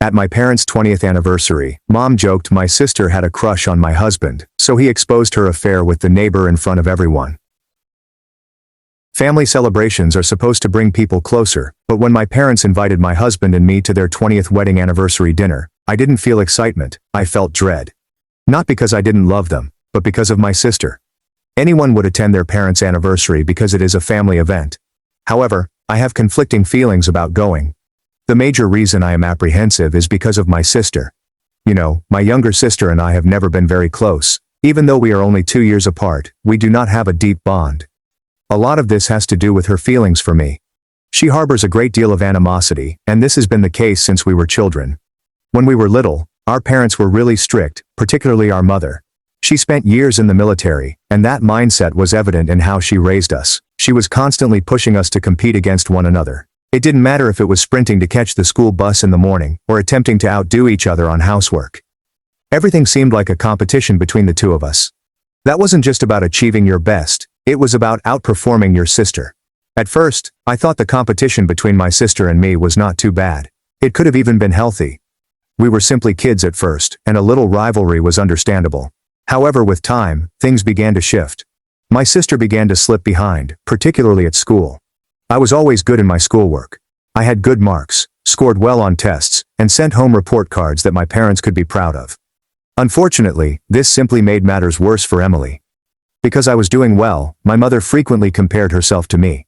At my parents' 20th anniversary, Mom joked my sister had a crush on my husband, so he exposed her affair with the neighbor in front of everyone. Family celebrations are supposed to bring people closer, but when my parents invited my husband and me to their 20th wedding anniversary dinner, I didn't feel excitement, I felt dread. Not because I didn't love them, but because of my sister. Anyone would attend their parents' anniversary because it is a family event. However, I have conflicting feelings about going. The major reason I am apprehensive is because of my sister. You know, my younger sister and I have never been very close. Even though we are only 2 years apart, we do not have a deep bond. A lot of this has to do with her feelings for me. She harbors a great deal of animosity, and this has been the case since we were children. When we were little, our parents were really strict, particularly our mother. She spent years in the military, and that mindset was evident in how she raised us. She was constantly pushing us to compete against one another. It didn't matter if it was sprinting to catch the school bus in the morning, or attempting to outdo each other on housework. Everything seemed like a competition between the two of us. That wasn't just about achieving your best, it was about outperforming your sister. At first, I thought the competition between my sister and me was not too bad. It could have even been healthy. We were simply kids at first, and a little rivalry was understandable. However, with time, things began to shift. My sister began to slip behind, particularly at school. I was always good in my schoolwork. I had good marks, scored well on tests, and sent home report cards that my parents could be proud of. Unfortunately, this simply made matters worse for Emily. Because I was doing well, my mother frequently compared herself to me.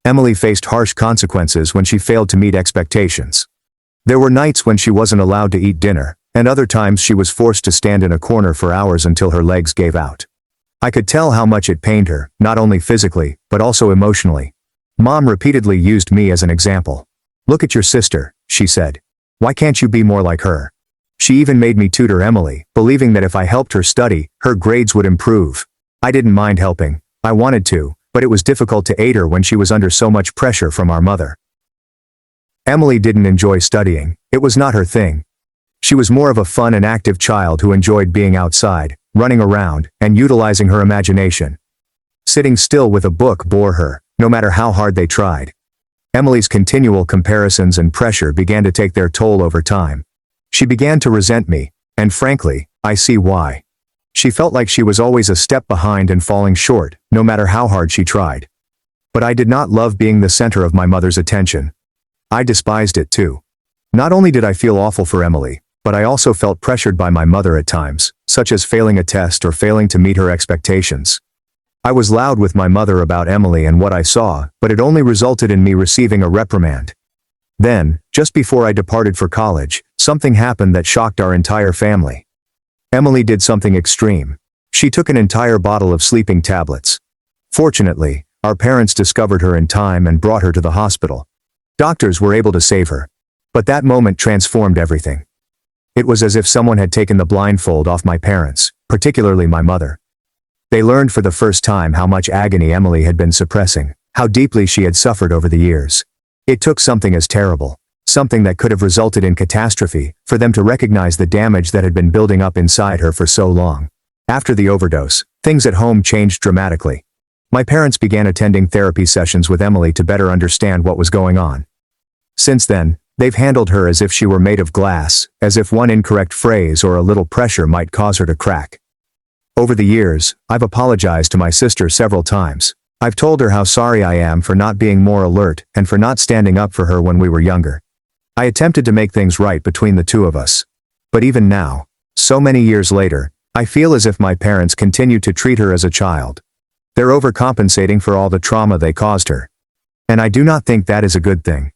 Emily faced harsh consequences when she failed to meet expectations. There were nights when she wasn't allowed to eat dinner, and other times she was forced to stand in a corner for hours until her legs gave out. I could tell how much it pained her, not only physically, but also emotionally. Mom repeatedly used me as an example. "Look at your sister," she said. "Why can't you be more like her?" She even made me tutor Emily, believing that if I helped her study, her grades would improve. I didn't mind helping. I wanted to, but it was difficult to aid her when she was under so much pressure from our mother. Emily didn't enjoy studying. It was not her thing. She was more of a fun and active child who enjoyed being outside, running around, and utilizing her imagination. Sitting still with a book bore her, no matter how hard they tried. Emily's continual comparisons and pressure began to take their toll over time. She began to resent me, and frankly, I see why. She felt like she was always a step behind and falling short, no matter how hard she tried. But I did not love being the center of my mother's attention. I despised it too. Not only did I feel awful for Emily, but I also felt pressured by my mother at times, such as failing a test or failing to meet her expectations. I was loud with my mother about Emily and what I saw, but it only resulted in me receiving a reprimand. Then, just before I departed for college, something happened that shocked our entire family. Emily did something extreme. She took an entire bottle of sleeping tablets. Fortunately, our parents discovered her in time and brought her to the hospital. Doctors were able to save her. But that moment transformed everything. It was as if someone had taken the blindfold off my parents, particularly my mother. They learned for the first time how much agony Emily had been suppressing, how deeply she had suffered over the years. It took something as terrible, something that could have resulted in catastrophe, for them to recognize the damage that had been building up inside her for so long. After the overdose, things at home changed dramatically. My parents began attending therapy sessions with Emily to better understand what was going on. Since then, they've handled her as if she were made of glass, as if one incorrect phrase or a little pressure might cause her to crack. Over the years, I've apologized to my sister several times. I've told her how sorry I am for not being more alert and for not standing up for her when we were younger. I attempted to make things right between the two of us. But even now, so many years later, I feel as if my parents continue to treat her as a child. They're overcompensating for all the trauma they caused her. And I do not think that is a good thing.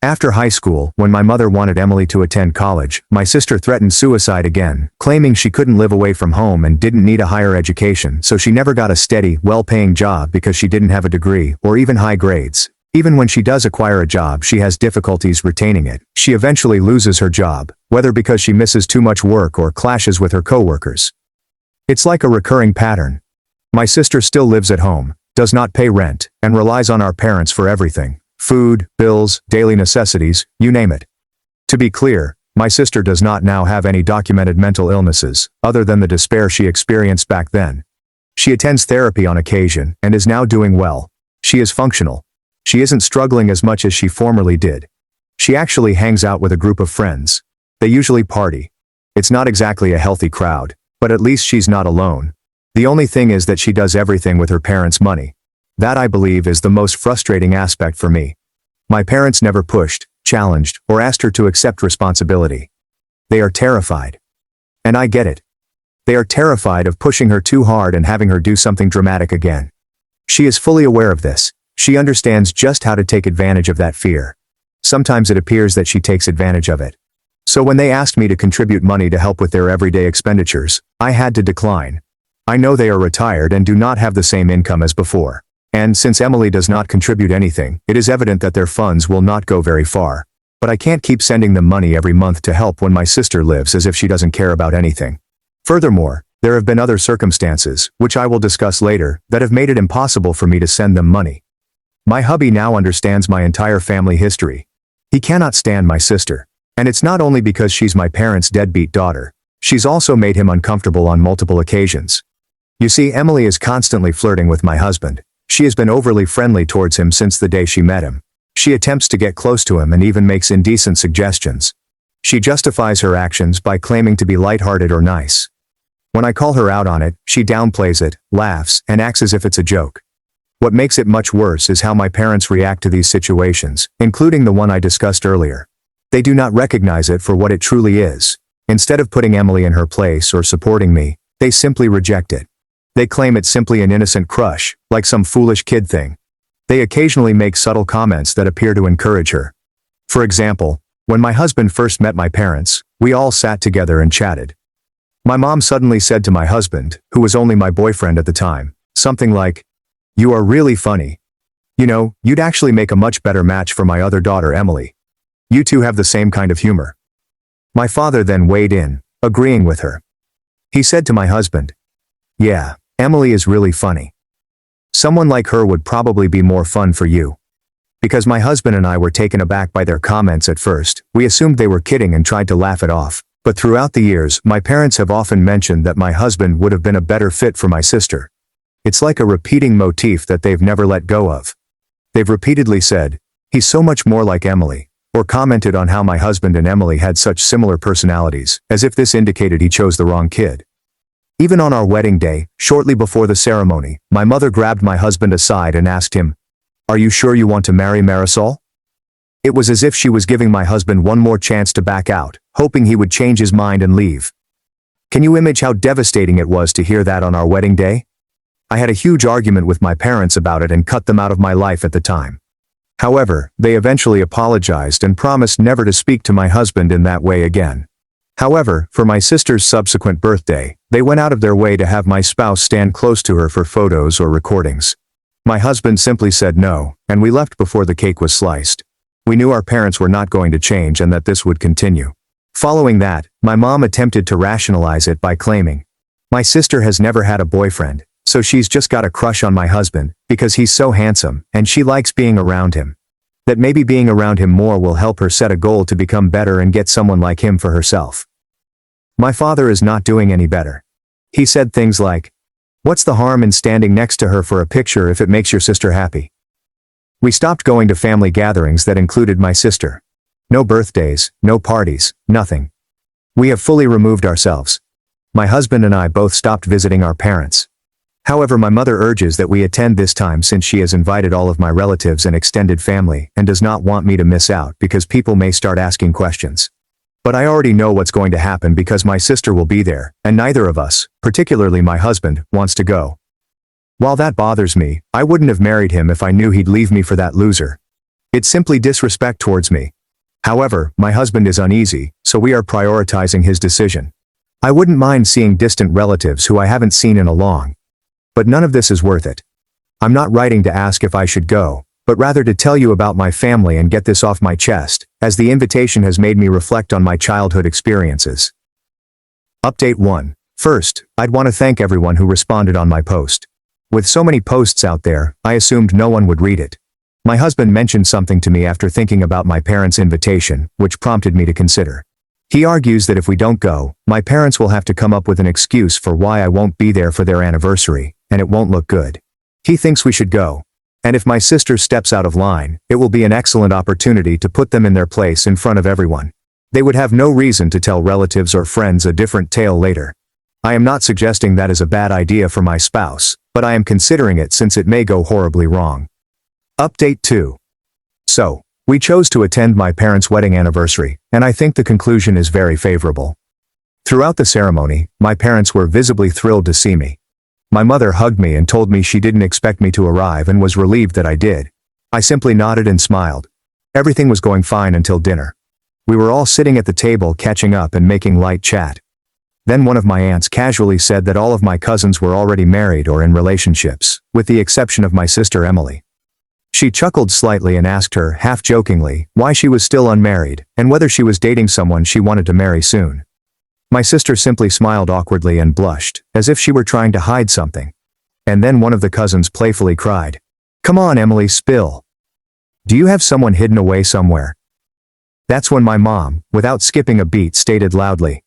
After high school, when my mother wanted Emily to attend college, my sister threatened suicide again, claiming she couldn't live away from home and didn't need a higher education, so she never got a steady, well-paying job because she didn't have a degree or even high grades. Even when she does acquire a job, she has difficulties retaining it. She eventually loses her job, whether because she misses too much work or clashes with her coworkers. It's like a recurring pattern. My sister still lives at home, does not pay rent, and relies on our parents for everything. Food, bills, daily necessities, you name it. To be clear, my sister does not now have any documented mental illnesses, other than the despair she experienced back then. She attends therapy on occasion and is now doing well. She is functional. She isn't struggling as much as she formerly did. She actually hangs out with a group of friends. They usually party. It's not exactly a healthy crowd, but at least she's not alone. The only thing is that she does everything with her parents' money. That, I believe, is the most frustrating aspect for me. My parents never pushed, challenged, or asked her to accept responsibility. They are terrified. And I get it. They are terrified of pushing her too hard and having her do something dramatic again. She is fully aware of this. She understands just how to take advantage of that fear. Sometimes it appears that she takes advantage of it. So when they asked me to contribute money to help with their everyday expenditures, I had to decline. I know they are retired and do not have the same income as before. And since Emily does not contribute anything, it is evident that their funds will not go very far. But I can't keep sending them money every month to help when my sister lives as if she doesn't care about anything. Furthermore, there have been other circumstances, which I will discuss later, that have made it impossible for me to send them money. My hubby now understands my entire family history. He cannot stand my sister. And it's not only because she's my parents' deadbeat daughter. She's also made him uncomfortable on multiple occasions. You see, Emily is constantly flirting with my husband. She has been overly friendly towards him since the day she met him. She attempts to get close to him and even makes indecent suggestions. She justifies her actions by claiming to be lighthearted or nice. When I call her out on it, she downplays it, laughs, and acts as if it's a joke. What makes it much worse is how my parents react to these situations, including the one I discussed earlier. They do not recognize it for what it truly is. Instead of putting Emily in her place or supporting me, they simply reject it. They claim it's simply an innocent crush, like some foolish kid thing. They occasionally make subtle comments that appear to encourage her. For example, when my husband first met my parents, we all sat together and chatted. My mom suddenly said to my husband, who was only my boyfriend at the time, something like, "You are really funny. You know, you'd actually make a much better match for my other daughter Emily. You two have the same kind of humor." My father then weighed in, agreeing with her. He said to my husband, "Yeah, Emily is really funny. Someone like her would probably be more fun for you." Because my husband and I were taken aback by their comments at first, we assumed they were kidding and tried to laugh it off. But throughout the years, my parents have often mentioned that my husband would have been a better fit for my sister. It's like a repeating motif that they've never let go of. They've repeatedly said, "He's so much more like Emily," or commented on how my husband and Emily had such similar personalities, as if this indicated he chose the wrong kid. Even on our wedding day, shortly before the ceremony, my mother grabbed my husband aside and asked him, "Are you sure you want to marry Marisol?" It was as if she was giving my husband one more chance to back out, hoping he would change his mind and leave. Can you imagine how devastating it was to hear that on our wedding day? I had a huge argument with my parents about it and cut them out of my life at the time. However, they eventually apologized and promised never to speak to my husband in that way again. However, for my sister's subsequent birthday, they went out of their way to have my spouse stand close to her for photos or recordings. My husband simply said no, and we left before the cake was sliced. We knew our parents were not going to change and that this would continue. Following that, my mom attempted to rationalize it by claiming, "My sister has never had a boyfriend, so she's just got a crush on my husband, because he's so handsome, and she likes being around him. That maybe being around him more will help her set a goal to become better and get someone like him for herself." My father is not doing any better. He said things like, "What's the harm in standing next to her for a picture if it makes your sister happy?" We stopped going to family gatherings that included my sister. No birthdays, no parties, nothing. We have fully removed ourselves. My husband and I both stopped visiting our parents. However, my mother urges that we attend this time since she has invited all of my relatives and extended family and does not want me to miss out because people may start asking questions. But I already know what's going to happen because my sister will be there, and neither of us, particularly my husband, wants to go. While that bothers me, I wouldn't have married him if I knew he'd leave me for that loser. It's simply disrespect towards me. However, my husband is uneasy, so we are prioritizing his decision. I wouldn't mind seeing distant relatives who I haven't seen in a long. But none of this is worth it. I'm not writing to ask if I should go, but rather to tell you about my family and get this off my chest, as the invitation has made me reflect on my childhood experiences. Update 1. First, I'd want to thank everyone who responded on my post. With so many posts out there, I assumed no one would read it. My husband mentioned something to me after thinking about my parents' invitation, which prompted me to consider. He argues that if we don't go, my parents will have to come up with an excuse for why I won't be there for their anniversary, and it won't look good. He thinks we should go. And if my sister steps out of line, it will be an excellent opportunity to put them in their place in front of everyone. They would have no reason to tell relatives or friends a different tale later. I am not suggesting that is a bad idea for my spouse, but I am considering it since it may go horribly wrong. Update 2. So, we chose to attend my parents' wedding anniversary, and I think the conclusion is very favorable. Throughout the ceremony, my parents were visibly thrilled to see me. My mother hugged me and told me she didn't expect me to arrive and was relieved that I did. I simply nodded and smiled. Everything was going fine until dinner. We were all sitting at the table catching up and making light chat. Then one of my aunts casually said that all of my cousins were already married or in relationships, with the exception of my sister Emily. She chuckled slightly and asked her, half-jokingly, why she was still unmarried, and whether she was dating someone she wanted to marry soon. My sister simply smiled awkwardly and blushed, as if she were trying to hide something. And then one of the cousins playfully cried, "Come on, Emily, spill. Do you have someone hidden away somewhere?" That's when my mom, without skipping a beat, stated loudly,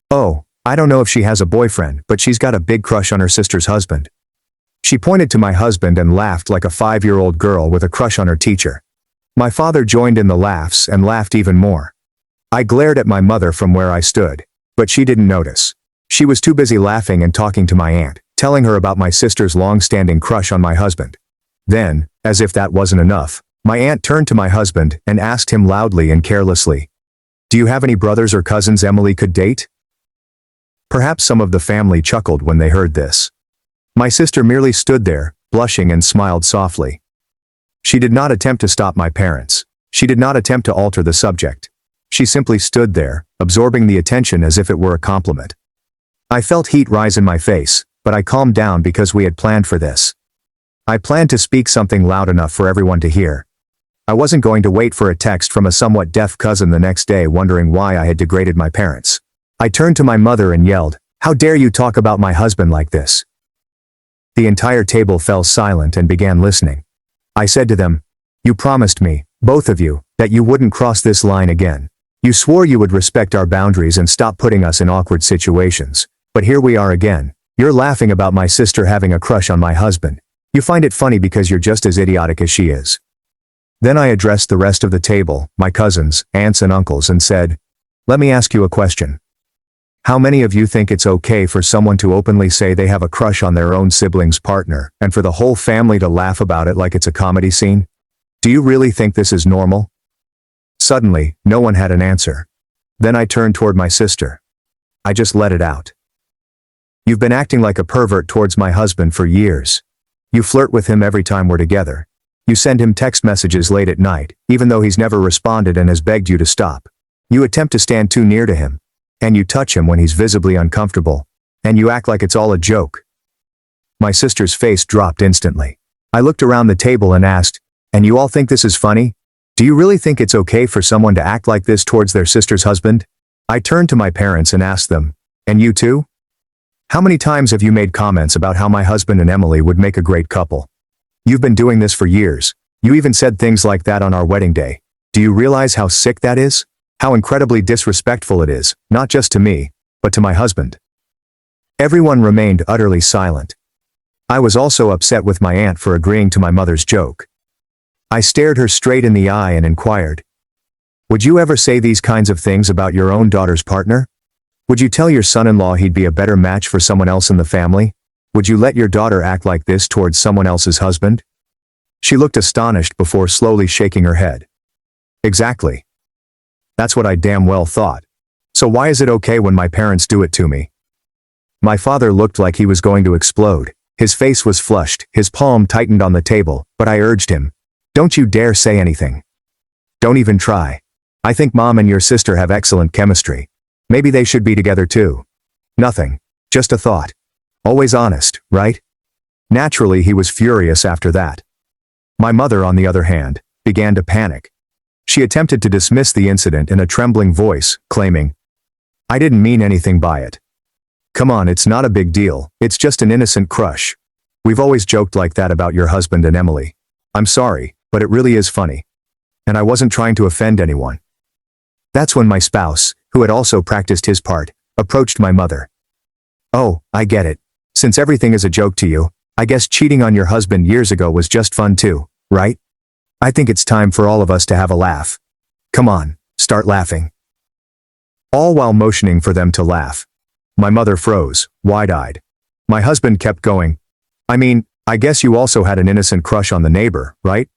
"Oh, I don't know if she has a boyfriend, but she's got a big crush on her sister's husband." She pointed to my husband and laughed like a 5-year-old girl with a crush on her teacher. My father joined in the laughs and laughed even more. I glared at my mother from where I stood, but she didn't notice. She was too busy laughing and talking to my aunt, telling her about my sister's long-standing crush on my husband. Then, as if that wasn't enough, my aunt turned to my husband and asked him loudly and carelessly, "Do you have any brothers or cousins Emily could date?" Perhaps some of the family chuckled when they heard this. My sister merely stood there, blushing and smiled softly. She did not attempt to stop my parents. She did not attempt to alter the subject. She simply stood there, absorbing the attention as if it were a compliment. I felt heat rise in my face, but I calmed down because we had planned for this. I planned to speak something loud enough for everyone to hear. I wasn't going to wait for a text from a somewhat deaf cousin the next day wondering why I had degraded my parents. I turned to my mother and yelled, "How dare you talk about my husband like this?" The entire table fell silent and began listening. I said to them, "You promised me, both of you, that you wouldn't cross this line again. You swore you would respect our boundaries and stop putting us in awkward situations. But here we are again. You're laughing about my sister having a crush on my husband. You find it funny because you're just as idiotic as she is." Then I addressed the rest of the table, my cousins, aunts and uncles, and said, "Let me ask you a question. How many of you think it's okay for someone to openly say they have a crush on their own sibling's partner, and for the whole family to laugh about it like it's a comedy scene? Do you really think this is normal?" Suddenly, no one had an answer. Then I turned toward my sister. I just let it out. "You've been acting like a pervert towards my husband for years. You flirt with him every time we're together. You send him text messages late at night, even though he's never responded and has begged you to stop. You attempt to stand too near to him. And you touch him when he's visibly uncomfortable. And you act like it's all a joke." My sister's face dropped instantly. I looked around the table and asked, "And you all think this is funny? Do you really think it's okay for someone to act like this towards their sister's husband?" I turned to my parents and asked them, "And you too? How many times have you made comments about how my husband and Emily would make a great couple? You've been doing this for years. You even said things like that on our wedding day. Do you realize how sick that is? How incredibly disrespectful it is, not just to me, but to my husband?" Everyone remained utterly silent. I was also upset with my aunt for agreeing to my mother's joke. I stared her straight in the eye and inquired, "Would you ever say these kinds of things about your own daughter's partner? Would you tell your son-in-law he'd be a better match for someone else in the family? Would you let your daughter act like this towards someone else's husband?" She looked astonished before slowly shaking her head. "Exactly. That's what I damn well thought. So why is it okay when my parents do it to me?" My father looked like he was going to explode. His face was flushed, his palm tightened on the table, but I urged him, "Don't you dare say anything. Don't even try. I think Mom and your sister have excellent chemistry. Maybe they should be together too. Nothing. Just a thought. Always honest, right?" Naturally, he was furious after that. My mother, on the other hand, began to panic. She attempted to dismiss the incident in a trembling voice, claiming, "I didn't mean anything by it. Come on, it's not a big deal, it's just an innocent crush. We've always joked like that about your husband and Emily. I'm sorry, but it really is funny. And I wasn't trying to offend anyone." That's when my spouse, who had also practiced his part, approached my mother. "Oh, I get it. Since everything is a joke to you, I guess cheating on your husband years ago was just fun too, right? I think it's time for all of us to have a laugh. Come on, start laughing." all while motioning for them to laugh. My mother froze, wide-eyed. My husband kept going. I mean, I guess you also had an innocent crush on the neighbor, right?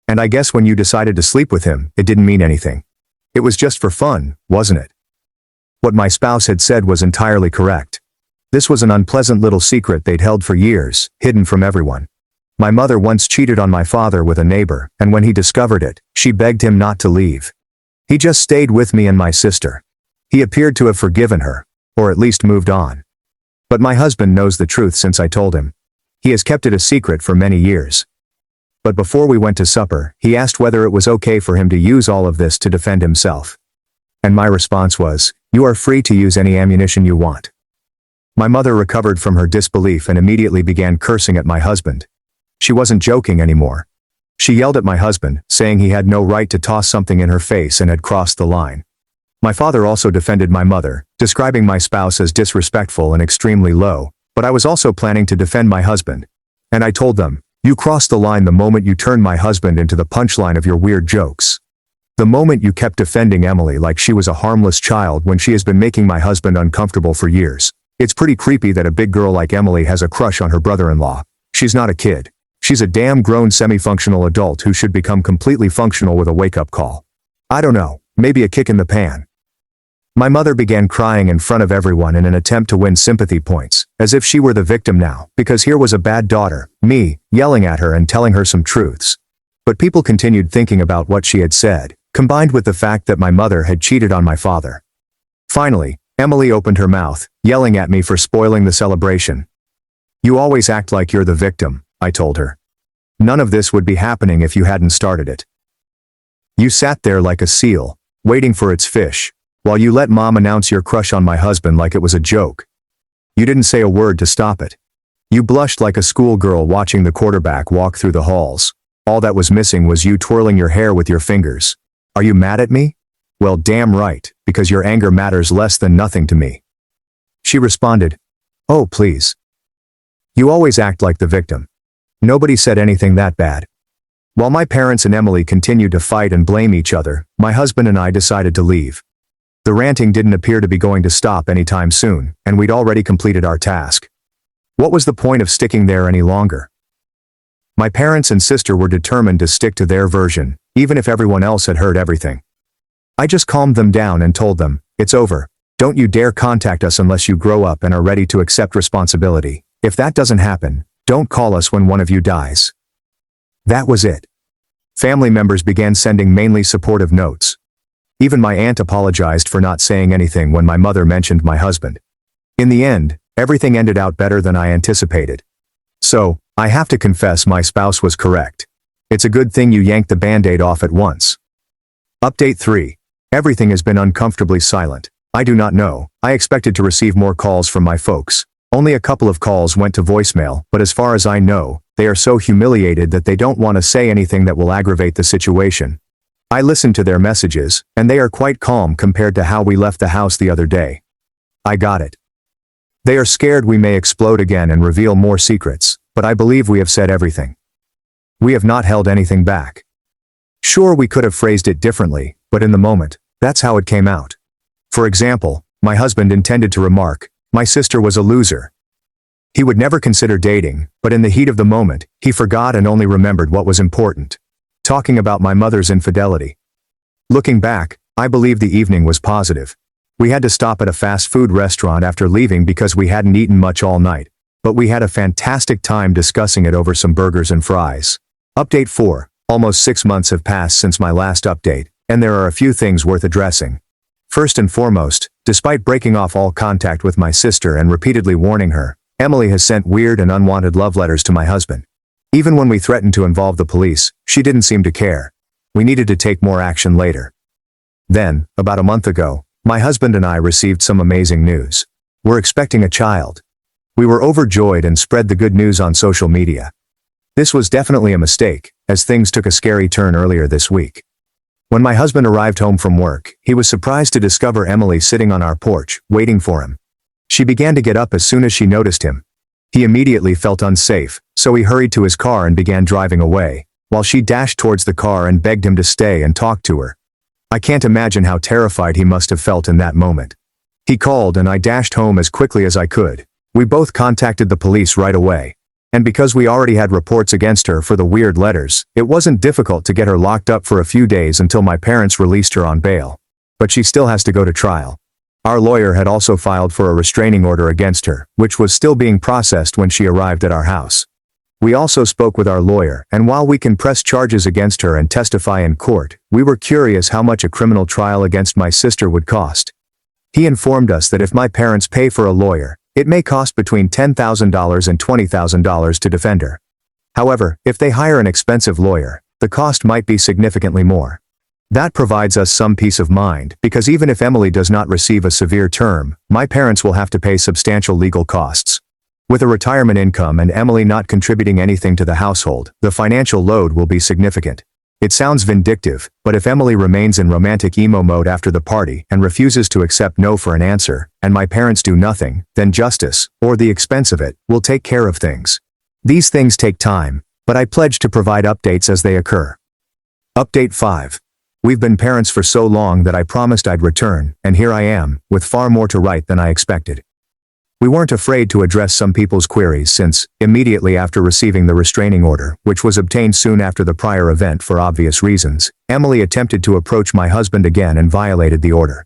And I guess when you decided to sleep with him, it didn't mean anything. It was just for fun, wasn't it? What my spouse had said was entirely correct. This was an unpleasant little secret they'd held for years, hidden from everyone. My mother once cheated on my father with a neighbor, and when he discovered it, she begged him not to leave. He just stayed with me and my sister. He appeared to have forgiven her, or at least moved on. But my husband knows the truth since I told him. He has kept it a secret for many years. But before we went to supper, he asked whether it was okay for him to use all of this to defend himself. And my response was, "You are free to use any ammunition you want." My mother recovered from her disbelief and immediately began cursing at my husband. She wasn't joking anymore. She yelled at my husband, saying he had no right to toss something in her face and had crossed the line. My father also defended my mother, describing my spouse as disrespectful and extremely low, but I was also planning to defend my husband. And I told them, "You crossed the line the moment you turned my husband into the punchline of your weird jokes. The moment you kept defending Emily like she was a harmless child when she has been making my husband uncomfortable for years. It's pretty creepy that a big girl like Emily has a crush on her brother-in-law. She's not a kid. She's a damn grown semi-functional adult who should become completely functional with a wake-up call. I don't know, maybe a kick in the pan." My mother began crying in front of everyone in an attempt to win sympathy points, as if she were the victim now, because here was a bad daughter, me, yelling at her and telling her some truths. But people continued thinking about what she had said, combined with the fact that my mother had cheated on my father. Finally, Emily opened her mouth, yelling at me for spoiling the celebration. "You always act like you're the victim," I told her. "None of this would be happening if you hadn't started it. You sat there like a seal, waiting for its fish, while you let Mom announce your crush on my husband like it was a joke. You didn't say a word to stop it. You blushed like a schoolgirl watching the quarterback walk through the halls. All that was missing was you twirling your hair with your fingers. Are you mad at me? Well, damn right, because your anger matters less than nothing to me." She responded, "Oh, please. You always act like the victim. Nobody said anything that bad." While my parents and Emily continued to fight and blame each other, my husband and I decided to leave. The ranting didn't appear to be going to stop anytime soon, and we'd already completed our task. What was the point of sticking there any longer? My parents and sister were determined to stick to their version, even if everyone else had heard everything. I just calmed them down and told them, "It's over. Don't you dare contact us unless you grow up and are ready to accept responsibility. If that doesn't happen, don't call us when one of you dies." That was it. Family members began sending mainly supportive notes. Even my aunt apologized for not saying anything when my mother mentioned my husband. In the end, everything ended out better than I anticipated. So, I have to confess my spouse was correct. It's a good thing you yanked the band-aid off at once. Update 3. Everything has been uncomfortably silent. I do not know. I expected to receive more calls from my folks. Only a couple of calls went to voicemail, but as far as I know, they are so humiliated that they don't want to say anything that will aggravate the situation. I listened to their messages, and they are quite calm compared to how we left the house the other day. I got it. They are scared we may explode again and reveal more secrets, but I believe we have said everything. We have not held anything back. Sure, we could have phrased it differently, but in the moment, that's how it came out. For example, my husband intended to remark, "My sister was a loser." He would never consider dating, but in the heat of the moment, he forgot and only remembered what was important. Talking about my mother's infidelity. Looking back, I believe the evening was positive. We had to stop at a fast food restaurant after leaving because we hadn't eaten much all night, but we had a fantastic time discussing it over some burgers and fries. Update 4. Almost 6 months have passed since my last update, and there are a few things worth addressing. First and foremost, despite breaking off all contact with my sister and repeatedly warning her, Emily has sent weird and unwanted love letters to my husband. Even when we threatened to involve the police, she didn't seem to care. We needed to take more action later. Then, about a month ago, my husband and I received some amazing news. We're expecting a child. We were overjoyed and spread the good news on social media. This was definitely a mistake, as things took a scary turn earlier this week. When my husband arrived home from work, he was surprised to discover Emily sitting on our porch, waiting for him. She began to get up as soon as she noticed him. He immediately felt unsafe, so he hurried to his car and began driving away, while she dashed towards the car and begged him to stay and talk to her. I can't imagine how terrified he must have felt in that moment. He called and I dashed home as quickly as I could. We both contacted the police right away. And because we already had reports against her for the weird letters, it wasn't difficult to get her locked up for a few days until my parents released her on bail. But she still has to go to trial. Our lawyer had also filed for a restraining order against her, which was still being processed when she arrived at our house. We also spoke with our lawyer, and while we can press charges against her and testify in court, we were curious how much a criminal trial against my sister would cost. He informed us that if my parents pay for a lawyer, it may cost between $10,000 and $20,000 to defend her. However, if they hire an expensive lawyer, the cost might be significantly more. That provides us some peace of mind, because even if Emily does not receive a severe term, my parents will have to pay substantial legal costs. With a retirement income and Emily not contributing anything to the household, the financial load will be significant. It sounds vindictive, but if Emily remains in romantic emo mode after the party and refuses to accept no for an answer, and my parents do nothing, then justice, or the expense of it, will take care of things. These things take time, but I pledge to provide updates as they occur. Update 5. We've been parents for so long that I promised I'd return, and here I am, with far more to write than I expected. We weren't afraid to address some people's queries since, immediately after receiving the restraining order, which was obtained soon after the prior event for obvious reasons, Emily attempted to approach my husband again and violated the order.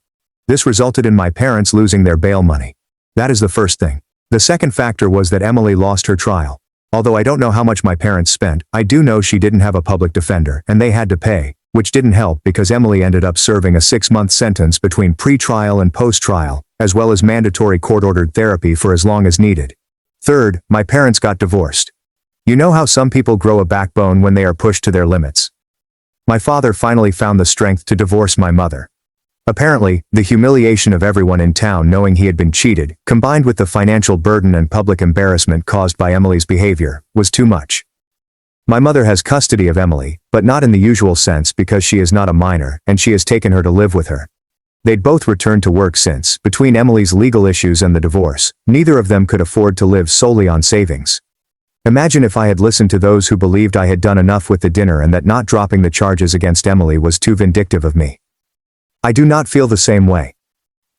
This resulted in my parents losing their bail money. That is the first thing. The second factor was that Emily lost her trial. Although I don't know how much my parents spent, I do know she didn't have a public defender and they had to pay, which didn't help because Emily ended up serving a 6-month sentence between pre-trial and post-trial, as well as mandatory court-ordered therapy for as long as needed. Third, my parents got divorced. You know how some people grow a backbone when they are pushed to their limits? My father finally found the strength to divorce my mother. Apparently, the humiliation of everyone in town knowing he had been cheated, combined with the financial burden and public embarrassment caused by Emily's behavior, was too much. My mother has custody of Emily, but not in the usual sense because she is not a minor and she has taken her to live with her. They'd both returned to work since, between Emily's legal issues and the divorce, neither of them could afford to live solely on savings. Imagine if I had listened to those who believed I had done enough with the dinner and that not dropping the charges against Emily was too vindictive of me. I do not feel the same way.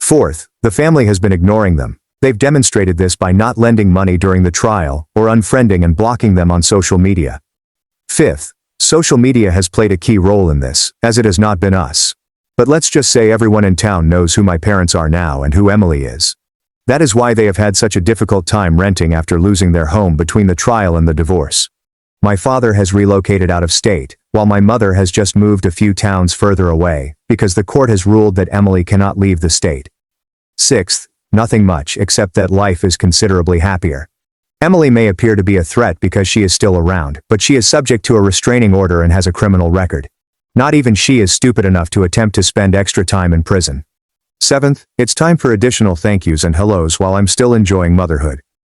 Fourth, the family has been ignoring them. They've demonstrated this by not lending money during the trial, or unfriending and blocking them on social media. Fifth, social media has played a key role in this, as it has not been us. But let's just say everyone in town knows who my parents are now and who Emily is. That is why they have had such a difficult time renting after losing their home between the trial and the divorce. My father has relocated out of state, while my mother has just moved a few towns further away, because the court has ruled that Emily cannot leave the state. Sixth, nothing much except that life is considerably happier. Emily may appear to be a threat because she is still around, but she is subject to a restraining order and has a criminal record. Not even she is stupid enough to attempt to spend extra time in prison. Seventh, it's time for additional thank yous and hellos while I'm still enjoying motherhood.